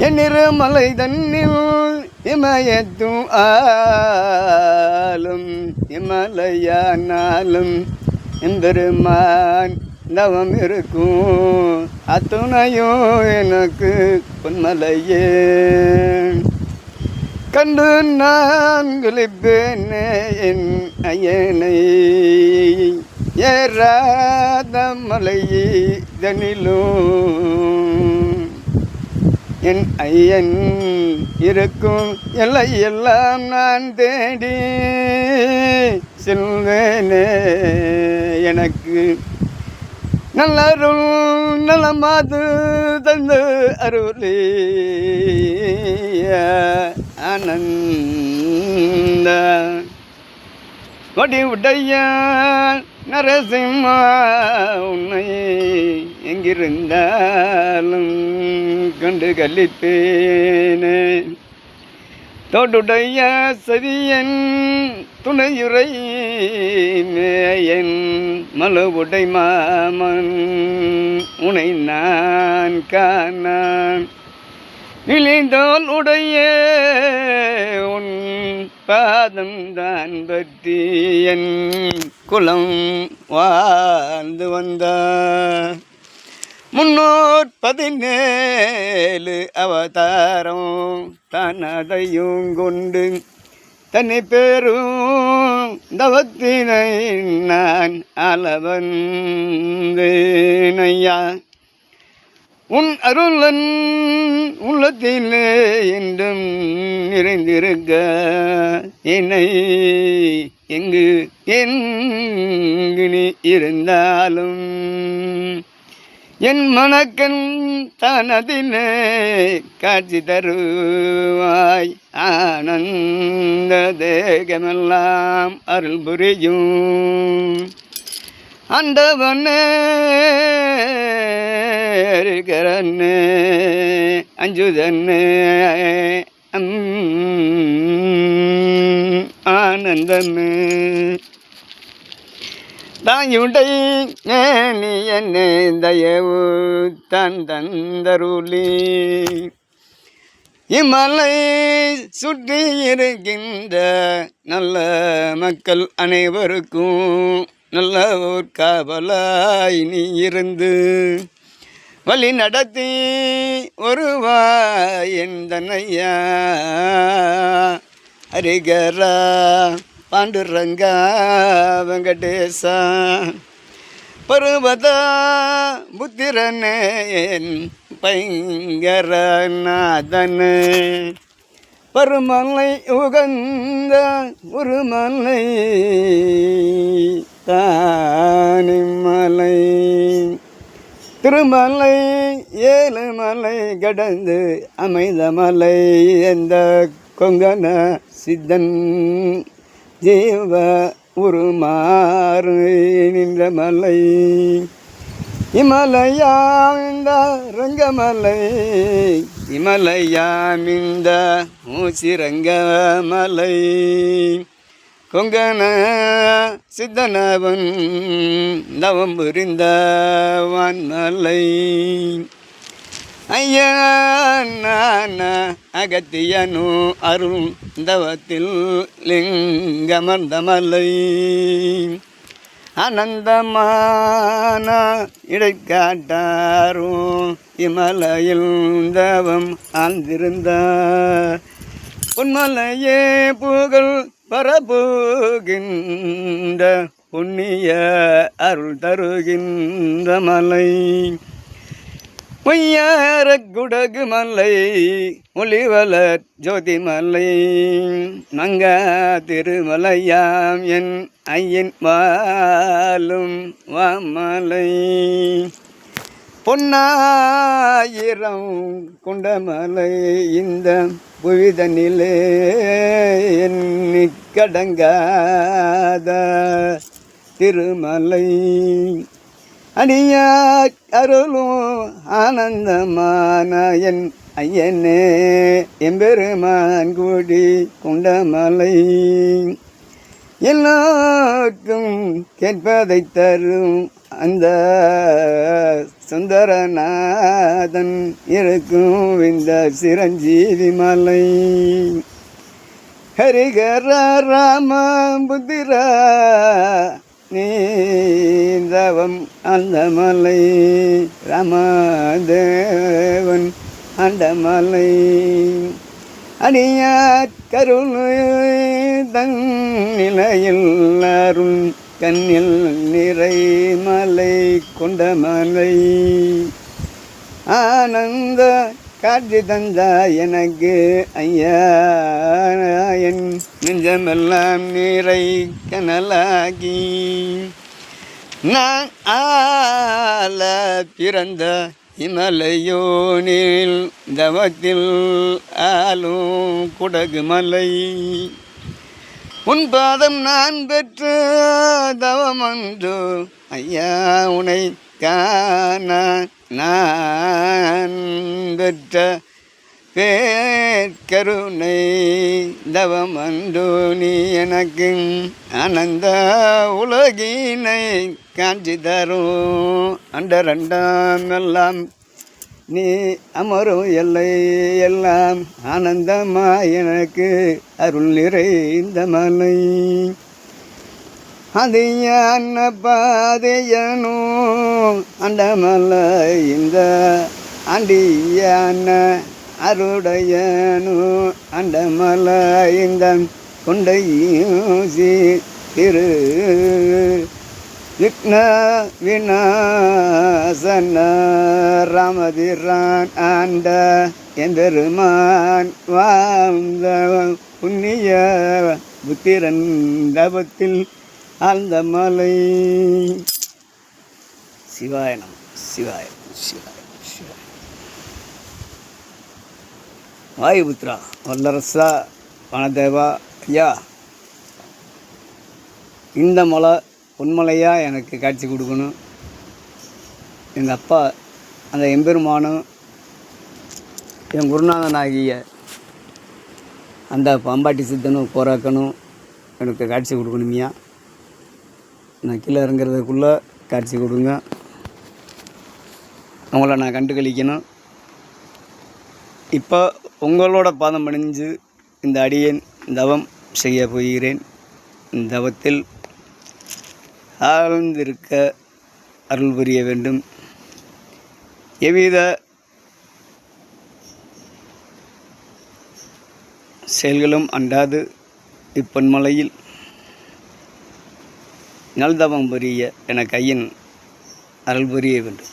என் இருமலை தன்னில் இமயத்தும் ஆளும் இமலையானாலும் எம்பெருமான் தவம் இருக்கும் அத்துணையும் எனக்கு பொன்மலையே கண்டு நான் குளிப்பேனே என் ஐயனை ஏறாத மலையிதனிலும் என் ஐயன் இருக்கும் எல்லையெல்லாம் நான் தேடி செல்வேனே எனக்கு நல்லருள் நலமாது தந்து அருளே ஆனந்த வடிவுடைய நரசிம்மா உன்னை எங்கிருந்தாலும் கண்டு கழிப்பேனே தோடுடைய சதியன் துணையுரை மேயன் மலுவுடை மாமன் உனை நான் காணான் இழிந்தோல் உடைய உன் பாதம் தான் பற்றி என் குலம் வாழ்ந்து வந்தார் 317 அவதாரம் தனதையும் கொண்டு தன்னை பெரும் தவத்தினை நான் அளவந்தேனையா உன் அருளன் உள்ளத்திலே என்றும் நிறைந்திருக்க என்னை எங்கு நீ இருந்தாலும் என் மனக்கண் தனதிலே காட்சி தருவாய் ஆனந்த தேகமெல்லாம் அருள் புரியும் ஆண்டவனே கரண்ணே அஞ்சுதன்னே ஆனந்தமே தாயுடை நீ என்னை தயவு தந்தருளி இம்மலை சுற்றி இருக்கின்ற நல்ல மக்கள் அனைவருக்கும் நல்ல ஒரு காவலாய் நீ இருந்து வழி நடத்தி வருவாய் எந்தனையா ஹரிகரா பாண்டுரங்கா வெங்கடேசா பருவதா புத்திரனே பயங்கரநாதனே பருமலை உகந்த உருமலை தானிமலை திருமலை 7 மலை கடந்து அமைந்த மலை எந்த கொங்கன சித்தன் ஜீவ உருமாறு நின்ற மலை இமலையாமிந்த ரங்கமலை இமலையாமிந்த மூசிரங்கமலை கொங்கன சித்தனவன் தவம் புரிந்த வான்மலை ஐயனான அகத்தியனு அருள் தவத்தில் லிங்கமர்ந்த மலை ஆனந்தமான இடைக்காட்டாரும் இமலையில் தவம் ஆழ்ந்திருந்தார் பொன்மலையே புகழ் பரப்புகின்ற புண்ணிய அருள் தருகின்ற மலை பொய்யார குடகு மலை ஒளிவலர் ஜோதி மலை மங்கா திருமலையாம் என் ஐயன் வாழும் வாமலை பொன்னாயிரம் குண்டமலை இந்த புவிதனிலே எண்ணி கடங்காத திருமலை அடியா அருளும் ஆனந்தமான என் ஐயனே எம்பெருமான் கூடி குண்டமலை எல்லோருக்கும் கேட்பதை தரும் அந்த சுந்தரநாதன் இருக்கும் இந்த சிரஞ்சீவி மலை. ஹரிகர ராம புத்திரா நீந்தவம் அந்த மலை. ராமதேவன் அந்த மலை. அடியார் கருணை தன் நிலையில் அருள் கண்ணில் நிறை மலை கொண்ட மலை. ஆனந்த காட்சி தந்தா எனக்கு ஐயா என் நெஞ்சமெல்லாம் நீரை கனலாகி. நான் ஆல பிறந்த இமலையோனில் தவத்தில் ஆளும் குடகு மலை. உன் பாதம் நான் பெற்ற தவமன்று ஐயா உனை காண நான் பெற்ற பேர்கருணை தவமன்று நீ எனக்கு ஆனந்த உலகினை காட்சி தரும். அண்டரண்டம் எல்லாம் நீ அமரும் எல்லை எல்லாம் ஆனந்தமாய் எனக்கு அருள் நிறைந்த மலை. அது யான பாதையனோ அந்த மலை இந்த ஆண்டியான அருடையனோ அந்த மலை இந்த கொண்டையூசி திரு விக்ன விநாசன ராமதிரான் ஆண்ட எம்பெருமான் வாழ்ந்த புண்ணிய புத்திரன் தபத்தில் ஆழ்ந்த மலை. சிவாய நம சிவாய சிவாய சிவாய. வாயுபுத்ரா வல்லரசா வனதேவா ஐயா, இந்த மலை பொன்மலையாக எனக்கு காட்சி கொடுக்கணும். எங்கள் அப்பா அந்த எம்பெருமானும் என் குருநாதனாகிய அந்த பாம்பாட்டி சித்தனும் போராக்கணும் எனக்கு காட்சி கொடுக்கணுமியா. நான் கீழே இறங்குறதுக்குள்ளே காட்சி கொடுங்க. அவங்கள நான் கண்டு கழிக்கணும். இப்போ உங்களோட பாதம் பணிஞ்சு இந்த அடியேன் தவம் செய்ய போகிறேன். இந்த தவத்தில் ஆழ்ந்திருக்க அருள் புரிய வேண்டும். எவ்வித செயல்களும் அண்டாது இப்பொன்மலையில் நல்தவம் புரிய எனக்கு ஐயன் அருள் புரிய வேண்டும்.